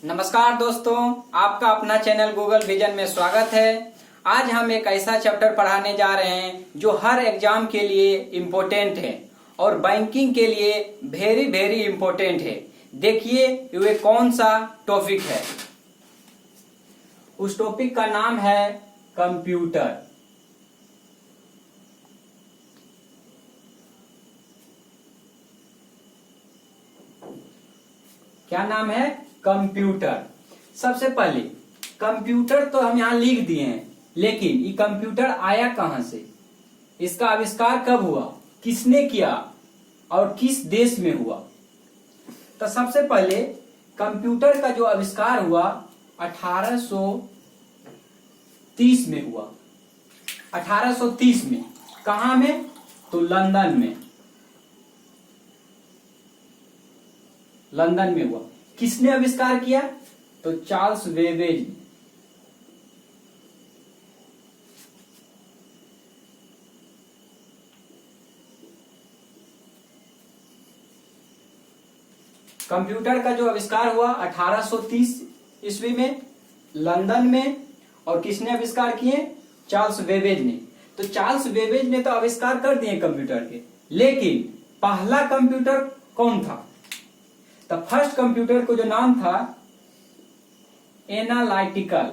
नमस्कार दोस्तों, आपका अपना चैनल गूगल विजन में स्वागत है। आज हम एक ऐसा चैप्टर पढ़ाने जा रहे हैं जो हर एग्जाम के लिए इम्पोर्टेंट है और बैंकिंग के लिए वेरी वेरी इम्पोर्टेंट है। देखिए वे कौन सा टॉपिक है। उस टॉपिक का नाम है कंप्यूटर। क्या नाम है? कंप्यूटर। सबसे पहले कंप्यूटर तो हम यहां लिख दिए हैं, लेकिन ये कंप्यूटर आया कहां से, इसका आविष्कार कब हुआ, किसने किया और किस देश में हुआ। तो सबसे पहले कंप्यूटर का जो आविष्कार हुआ 1830 में हुआ। 1830 में कहां में? तो लंदन में। लंदन में हुआ। किसने आविष्कार किया? तो चार्ल्स बेबेज ने। कंप्यूटर का जो आविष्कार हुआ 1830 ईस्वी में लंदन में, और किसने आविष्कार किए? चार्ल्स बेबेज ने। तो चार्ल्स बेबेज ने तो आविष्कार कर दिए कंप्यूटर के, लेकिन पहला कंप्यूटर कौन था? तो फर्स्ट कंप्यूटर को जो नाम था एनालिटिकल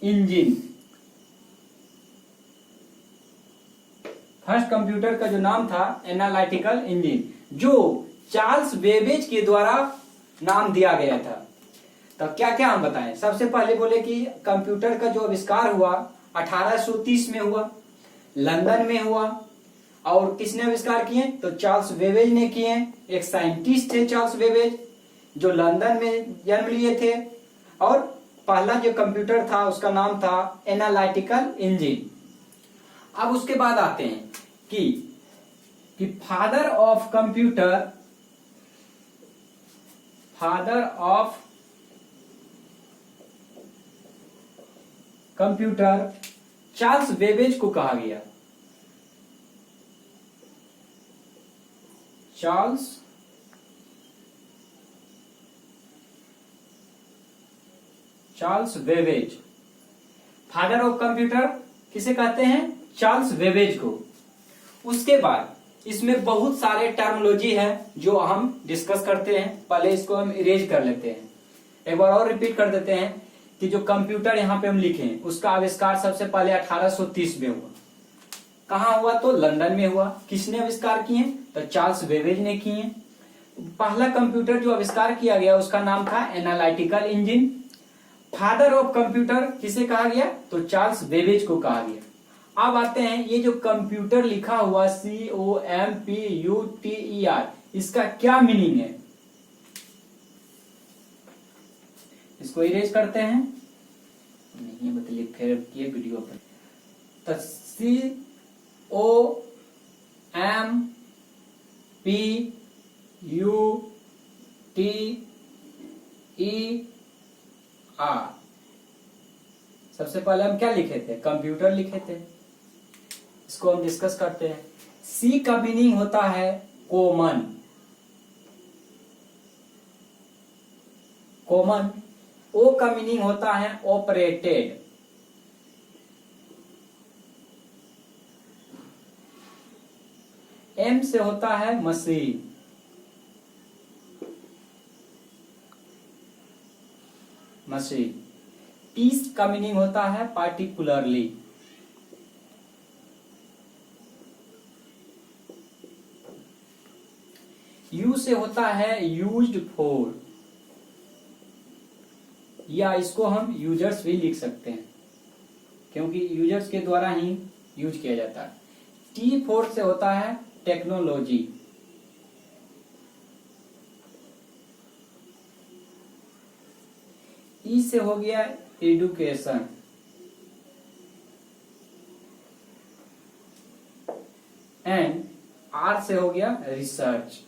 इंजन। फर्स्ट कंप्यूटर का जो नाम था एनालिटिकल इंजन, जो चार्ल्स बेबेज के द्वारा नाम दिया गया था। तो क्या क्या हम बताएं। सबसे पहले बोले कि कंप्यूटर का जो आविष्कार हुआ 1830 में हुआ, लंदन में हुआ, और किसने आविष्कार किए? तो चार्ल्स बेबेज ने किए। एक साइंटिस्ट थे चार्ल्स बेबेज, जो लंदन में जन्म लिए थे, और पहला जो कंप्यूटर था उसका नाम था एनालिटिकल इंजन। अब उसके बाद आते हैं कि father of computer Charles Babbage को कहा गया। Charles Babbage father of computer किसे कहते हैं? चार्ल्स बेबेज को। उसके बाद इसमें बहुत सारे टर्मिनोलॉजी है जो हम डिस्कस करते हैं। पहले इसको हम इरेज कर लेते हैं, एक बार और रिपीट कर देते हैं कि जो कंप्यूटर यहाँ पे हम लिखे उसका आविष्कार सबसे पहले 1830 में हुआ। कहाँ हुआ? तो लंदन में हुआ। किसने आविष्कार किए? तो चार्ल्स बेबेज ने किए। पहला कंप्यूटर जो आविष्कार किया गया उसका नाम था analytical engine. Father of computer किसे कहा गया? तो चार्ल्स बेबेज को कहा गया। अब आते हैं ये जो कंप्यूटर लिखा हुआ COMPUTER, इसका क्या मीनिंग है? इसको इरेज करते हैं, नहीं बताइए फिर ये वीडियो पर। तो COMPUTER। सबसे पहले हम क्या लिखे थे? कंप्यूटर लिखे थे। इसको हम डिस्कस करते हैं। सी का मीनिंग होता है कॉमन। ओ का मीनिंग होता है ऑपरेटेड। एम से होता है मशीन। पीस का मीनिंग होता है पार्टिकुलरली। यू से होता है यूज्ड फॉर, या इसको हम यूजर्स भी लिख सकते हैं क्योंकि यूजर्स के द्वारा ही यूज किया जाता है। टी फोर से होता है टेक्नोलॉजी। ई से हो गया एडुकेशन। एंड आर से हो गया रिसर्च।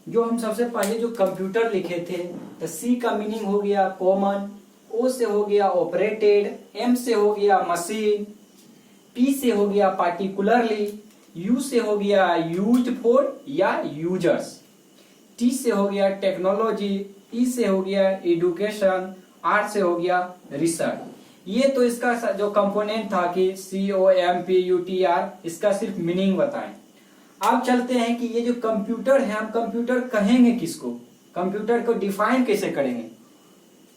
जो हम सबसे पहले जो कंप्यूटर लिखे थे, तो सी का मीनिंग हो गया कॉमन, ओ से हो गया ऑपरेटेड, एम से हो गया मशीन, पी से हो गया पार्टिकुलरली, यू से हो गया यूज्ड फॉर या यूजर्स, टी से हो गया टेक्नोलॉजी, ई से हो गया एजुकेशन, आर से हो गया रिसर्च। ये तो इसका जो कंपोनेंट था कि COMPUTR, इसका सिर्फ मीनिंग बताएं। अब चलते हैं कि ये जो कंप्यूटर है, हम कंप्यूटर कहेंगे किसको, कंप्यूटर को डिफाइन कैसे करेंगे।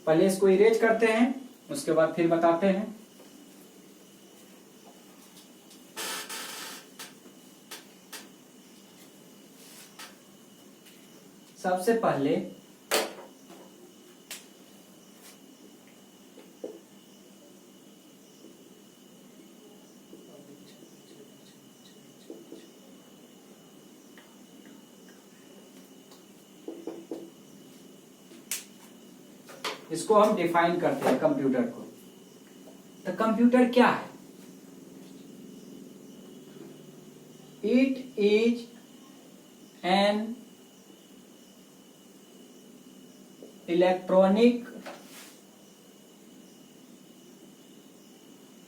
पहले इसको इरेज करते हैं, उसके बाद फिर बताते हैं। सबसे पहले इसको हम डिफाइन करते हैं कंप्यूटर को। तो कंप्यूटर क्या है? It is an electronic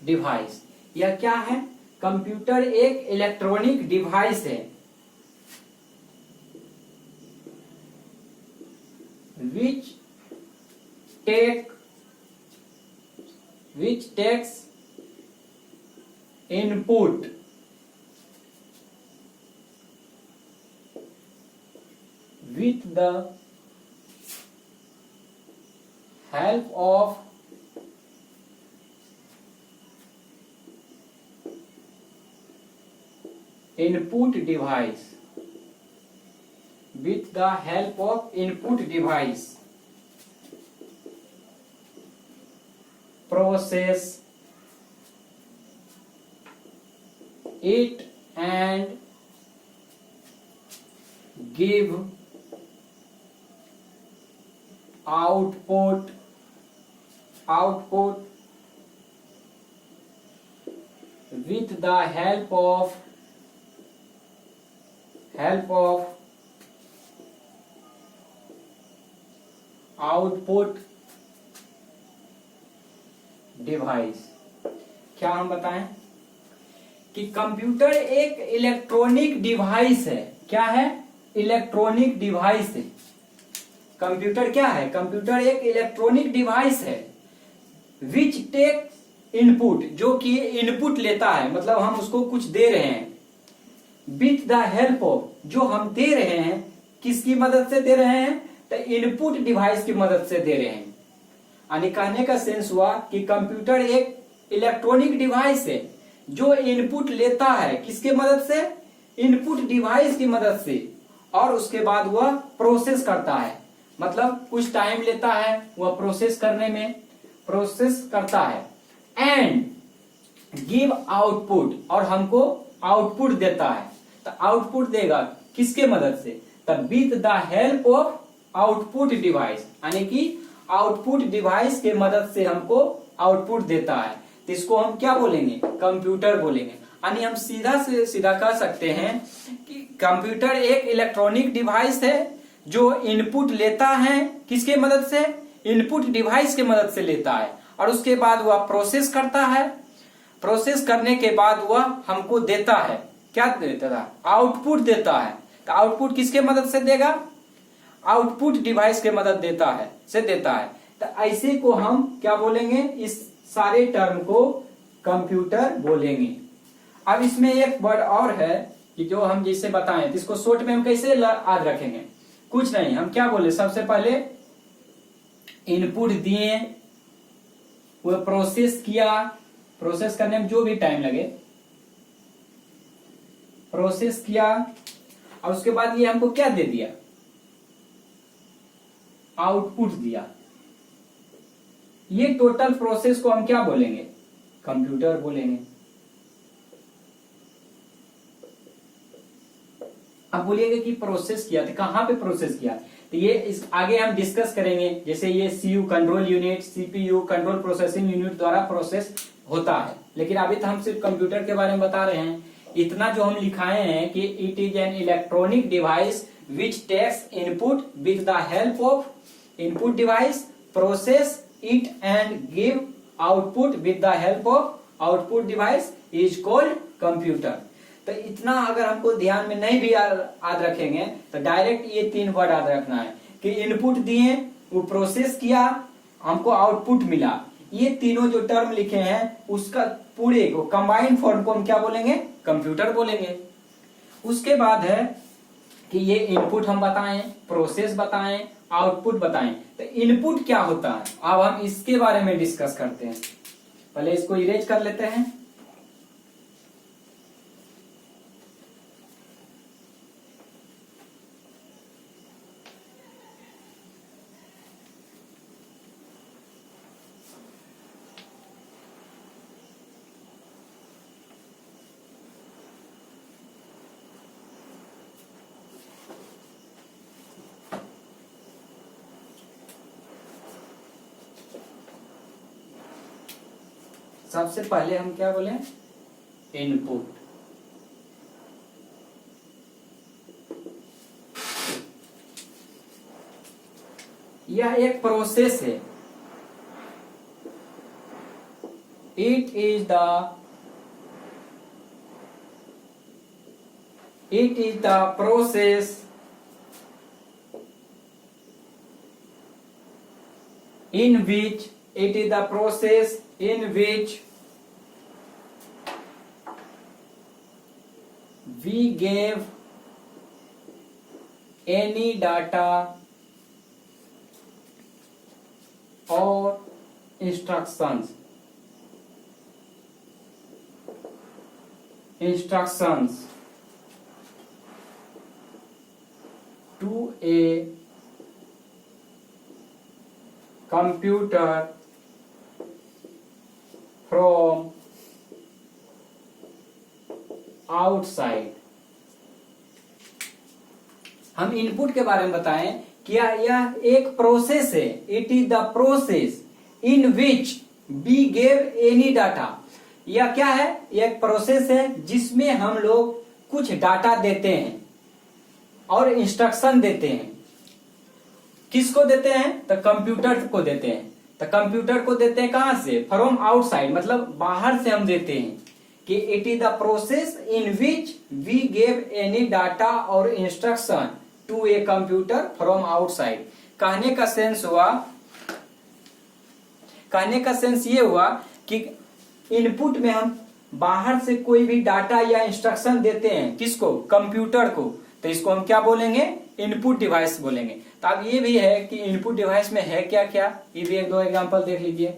device. यह क्या है? कंप्यूटर एक इलेक्ट्रॉनिक डिवाइस है which takes input with the help of input device, with the help of input device process it and give output with the help of output device. क्या हम बताएं कि computer एक इलेक्ट्रॉनिक डिवाइस है। क्या है? Electronic device है। Computer क्या है? कंप्यूटर एक इलेक्ट्रॉनिक डिवाइस है विच टेक इनपुट, जो कि इनपुट लेता है, मतलब हम उसको कुछ दे रहे हैं। विथ द हेल्प ऑफ, जो हम दे रहे हैं किसकी मदद से दे रहे हैं? तो इनपुट डिवाइस की मदद से दे रहे हैं। यानी कहने का सेंस हुआ कि कंप्यूटर एक इलेक्ट्रॉनिक डिवाइस है जो इनपुट लेता है किसके मदद से? इनपुट डिवाइस की मदद से, और उसके बाद वह प्रोसेस करता है, मतलब कुछ टाइम लेता है वह प्रोसेस करने में, प्रोसेस करता है, एंड गिव आउटपुट, और हमको आउटपुट देता है। तो आउटपुट देगा किसके मदद से? तब with the help of output device, यानी कि आउटपुट डिवाइस के मदद से हमको आउटपुट देता है। तो इसको हम क्या बोलेंगे? कंप्यूटर बोलेंगे। यानी हम सीधा से सीधा कह सकते हैं कि कंप्यूटर एक इलेक्ट्रॉनिक डिवाइस है जो इनपुट लेता है किसके मदद से? इनपुट डिवाइस के मदद से लेता है, और उसके बाद वह प्रोसेस करता है। प्रोसेस करने के बाद वह हमको देता है, क्या देता है? आउटपुट देता है। तो आउटपुट किसके मदद से देगा? आउटपुट डिवाइस के मदद देता है। तो ऐसे को हम क्या बोलेंगे? इस सारे टर्म को कंप्यूटर बोलेंगे। अब इसमें एक वर्ड और है कि जो हम जिसे बताएं, तो इसको शॉर्ट में हम कैसे याद रखेंगे? कुछ नहीं, हम क्या बोले? सबसे पहले इनपुट दिए, वो प्रोसेस किया, प्रोसेस करने में जो भी टाइम लगे, प्रोसेस किया, और उसके बाद ये हमको क्या दे दिया? आउटपुट दिया। ये टोटल प्रोसेस को हम क्या बोलेंगे? कंप्यूटर बोलेंगे। अब बोलिएगा कि प्रोसेस किया, तो कहां पे प्रोसेस किया? तो ये इस आगे हम डिस्कस करेंगे। जैसे ये CU control unit, CPU control processing unit द्वारा प्रोसेस होता है, लेकिन अभी तो हम सिर्फ कंप्यूटर के बारे में बता रहे हैं। इतना जो हम लिखाए हैं कि it is an electronic device which takes input with the help of input device, process it and give output with the help of output device, is called computer. तो इतना अगर हमको ध्यान में नहीं भी याद रखेंगे तो डायरेक्ट ये 3 वर्ड याद रखना है कि इनपुट दिए, वो प्रोसेस किया, हमको आउटपुट मिला। ये तीनों जो टर्म लिखे हैं उसका पूरे को कंबाइंड फॉर्म को हम क्या बोलेंगे? कंप्यूटर बोलेंगे। उसके बाद है कि ये इनपुट हम बताएं, प्रोसेस बताएं, आउटपुट बताएं। तो इनपुट क्या होता है अब हम इसके बारे में डिस्कस करते हैं। पहले इसको इरेज कर लेते हैं। सबसे पहले हम क्या बोले? इनपुट। यह एक प्रोसेस है। It is the process in which we gave any data or instructions to a computer from outside। हम इनपुट के बारे में बताएं कि यह एक प्रोसेस है। It is the process in which we gave any data. यह क्या है? यह एक प्रोसेस है जिसमें हम लोग कुछ डाटा देते हैं और इंस्ट्रक्शन देते हैं। किसको देते हैं? तो कंप्यूटर को देते हैं। तो कंप्यूटर को देते हैं कहां से? फ्रॉम आउटसाइड, मतलब बाहर से हम देते हैं कि it is the process in which we gave any data और instruction to a computer from outside. कहने का सेंस ये हुआ कि इनपुट में हम बाहर से कोई भी डाटा या इंस्ट्रक्शन देते हैं। किसको? कंप्यूटर को। तो इसको हम क्या बोलेंगे? इनपुट डिवाइस बोलेंगे। तो अब ये भी है कि इनपुट डिवाइस में है क्या क्या, ये भी एक दो एग्जांपल देख लीजिए।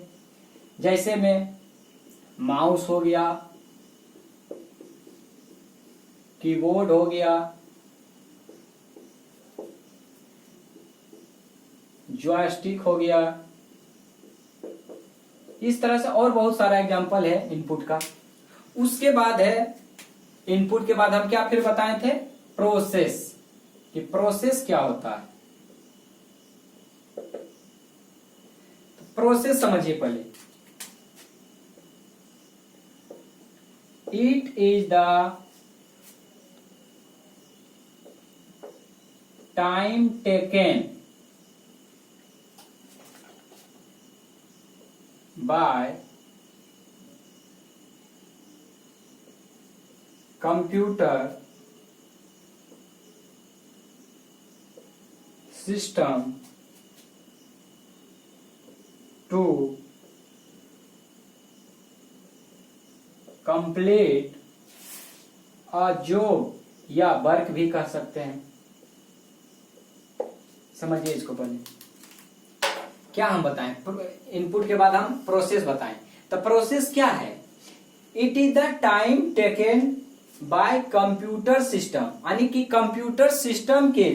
जैसे में माउस हो गया, कीबोर्ड हो गया, जॉयस्टिक हो गया, इस तरह से और बहुत सारा एग्जांपल है इनपुट का। उसके बाद है, इनपुट के बाद हम क्या फिर बताए थे? प्रोसेस। कि प्रोसेस क्या होता है? तो प्रोसेस समझिए पहले। It is the time taken by computer system to complete a job या वर्क भी कह सकते हैं। समझिए इसको पहले क्या हम बताएं। इनपुट के बाद हम प्रोसेस बताएं। तो प्रोसेस क्या है? It is the time taken by computer system, यानी कि कंप्यूटर सिस्टम के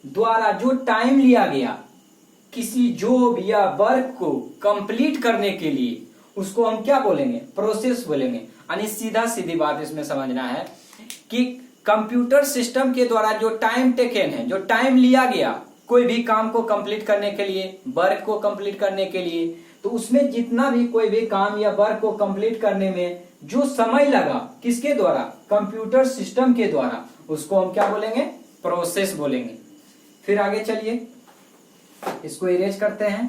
द्वारा जो टाइम लिया गया किसी जॉब या वर्क को कंप्लीट करने के लिए, उसको हम क्या बोलेंगे? प्रोसेस बोलेंगे। यानी सीधा सीधी बात इसमें समझना है कि कंप्यूटर सिस्टम के द्वारा जो टाइम टेकन है, जो टाइम लिया गया कोई भी काम को कंप्लीट करने के लिए, वर्क को कंप्लीट करने के लिए, तो उसमें जितना भी कोई भी काम या वर्क को कंप्लीट करने में जो समय लगा, किसके द्वारा? कंप्यूटर सिस्टम के द्वारा, उसको हम क्या बोलेंगे? प्रोसेस बोलेंगे। फिर आगे चलिए, इसको इरेज करते हैं।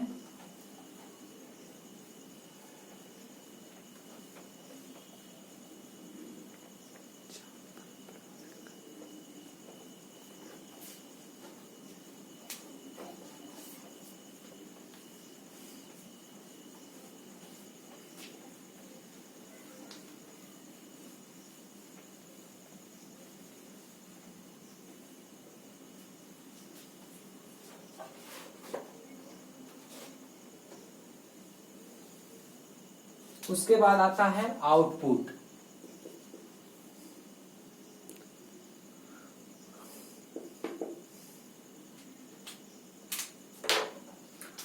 उसके बाद आता है आउटपुट।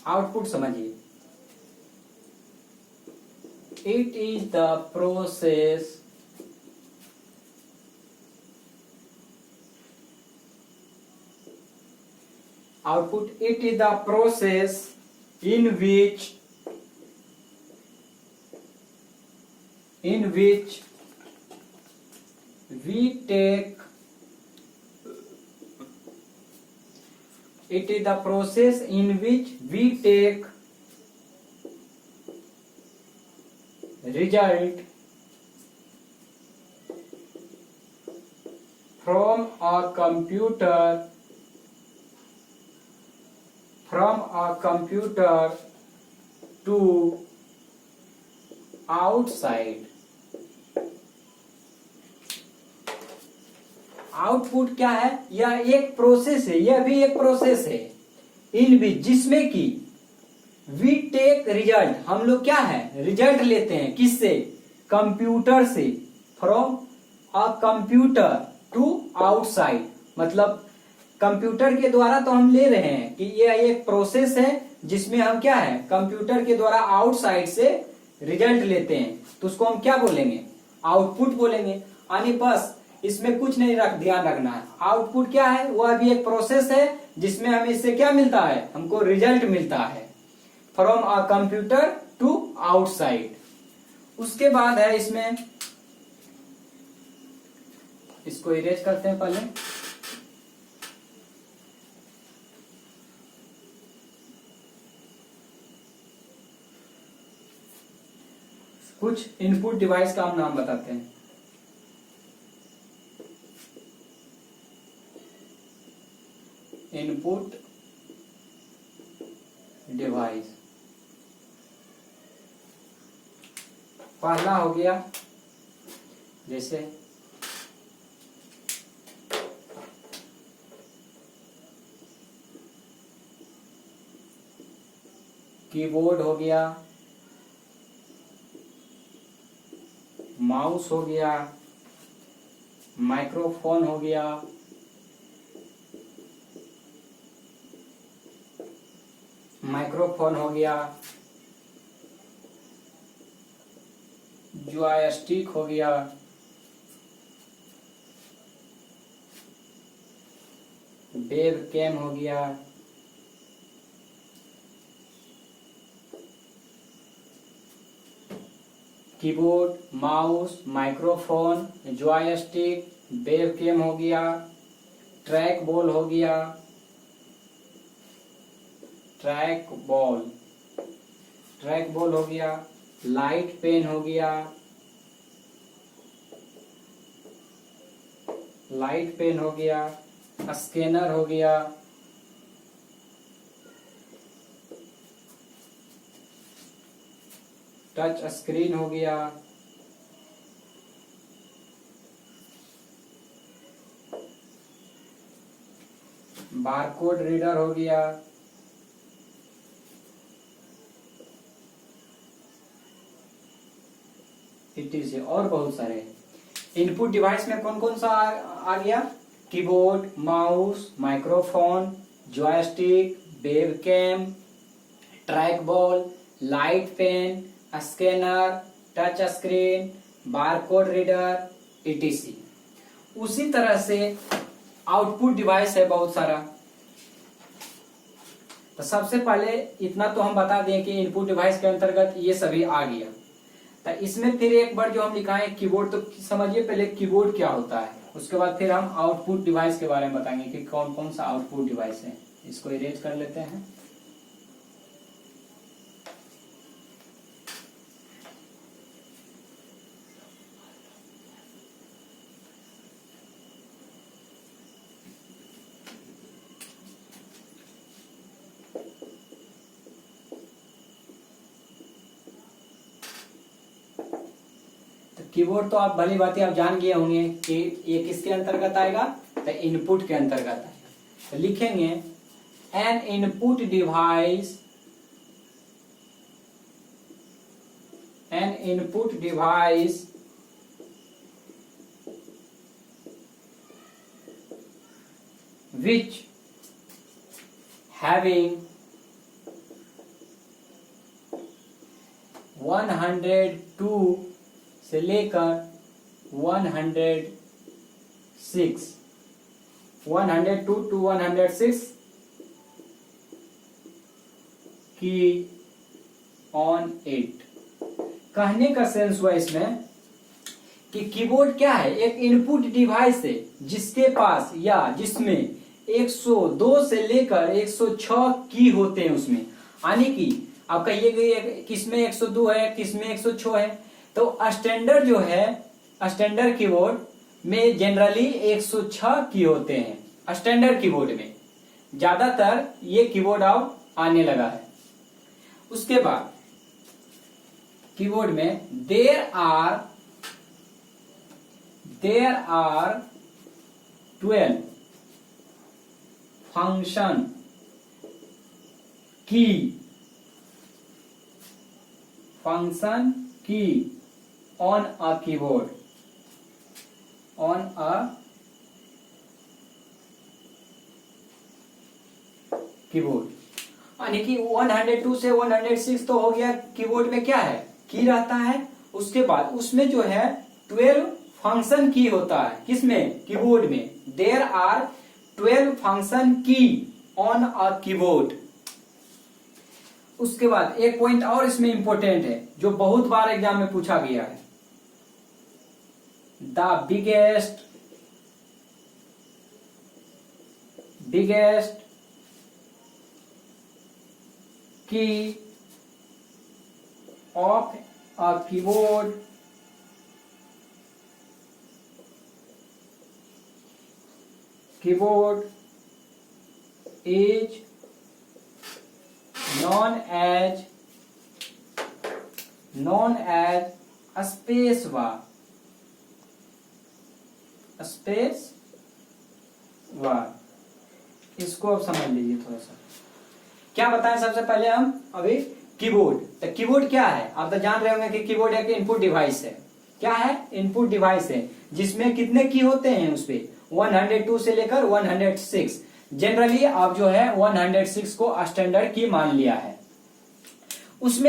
आउटपुट समझिए, it is the process output, it is the process in which we take, it is the process in which we take result from a computer to outside। Output क्या है? यह एक प्रोसेस है, यह भी एक process है इन विच, जिसमें कि वी टेक रिजल्ट, हम लोग क्या है रिजल्ट लेते हैं, किससे? कंप्यूटर से। From a computer to outside, मतलब कंप्यूटर के द्वारा तो हम ले रहे हैं कि यह एक प्रोसेस है जिसमें हम क्या है कंप्यूटर के द्वारा आउटसाइड से रिजल्ट लेते हैं, तो उसको हम क्या बोलेंगे? आउटपुट बोलेंगे। यानी बस इसमें कुछ नहीं ध्यान रखना है, आउटपुट क्या है? वह भी एक प्रोसेस है जिसमें हमें इससे क्या मिलता है? हमको रिजल्ट मिलता है from a computer to outside. उसके बाद है इसमें, इसको इरेज करते हैं पहले। कुछ इनपुट डिवाइस का हम नाम बताते हैं। इनपुट डिवाइस, पहला हो गया जैसे कीबोर्ड हो गया, माउस हो गया, माइक्रोफोन हो गया, जॉयस्टिक हो गया, वेबकैम हो गया, keyboard, mouse, microphone, joystick, webcam हो गया, ट्रैक बॉल हो गया, ट्रैक बॉल हो गया, लाइट पेन हो गया, स्कैनर हो गया, टच स्क्रीन हो गया, बारकोड रीडर हो गया, इटीसी और बहुत सारे। इनपुट डिवाइस में कौन कौन सा आ गया? Keyboard, mouse, microphone, joystick, webcam, track ball, light pen, scanner, touch screen, barcode reader, etc. उसी तरह से आउटपुट डिवाइस है बहुत सारा। तो सबसे पहले इतना तो हम बता दें कि इनपुट डिवाइस के अंतर्गत ये सभी आ गया। तो इसमें फिर एक बार जो हम लिखाएं कीबोर्ड, तो समझिए पहले कीबोर्ड क्या होता है, उसके बाद फिर हम आउटपुट डिवाइस के बारे में बताएंगे कि कौन कौन सा आउटपुट डिवाइस है। इसको इरेज कर लेते हैं। कीबोर्ड तो आप भली बात आप जान गए होंगे कि ये किसके अंतर्गत आएगा? तो इनपुट के अंतर्गत आएगा। तो लिखेंगे N input device which having 102 से लेकर 106 102 to 106 की ऑन इट। कहने का सेंस हुआ इसमें कि कीबोर्ड क्या है, एक इनपुट डिवाइस है जिसके पास या जिसमें 102 से लेकर 106 की होते हैं उसमें। यानी कि आप कहिए किसमें 102 है, किसमें 106 है, तो स्टैंडर्ड जो है, स्टैंडर्ड कीबोर्ड में जनरली 106 की होते हैं। स्टैंडर्ड कीबोर्ड में ज्यादातर ये कीबोर्ड अब आने लगा है। उसके बाद कीबोर्ड में देयर आर 12 फंक्शन की ऑन अ कीबोर्ड, यानी कि 102 से 106 तो हो गया। कीबोर्ड में क्या है, की रहता है। उसके बाद उसमें जो है 12 फंक्शन की होता है। किसमें, कीबोर्ड में। देयर आर 12 फंक्शन की ऑन अ कीबोर्ड। उसके बाद एक पॉइंट और इसमें इंपॉर्टेंट है जो बहुत बार एग्जाम में पूछा गया है। द बिगेस्ट की of a keyboard is known as space bar। इसको अब समझ लीजिए थोड़ा सा। क्या बताएं सबसे पहले हम अभी कीबोर्ड। तो कीबोर्ड क्या है, आप तो जान रहे होंगे कि कीबोर्ड एक इनपुट डिवाइस है। क्या है, इनपुट डिवाइस है जिसमें कितने की होते हैं उस पे 102 से लेकर 106। जनरली आप जो है 106 को स्टैंडर्ड की मान लिया है। उसमें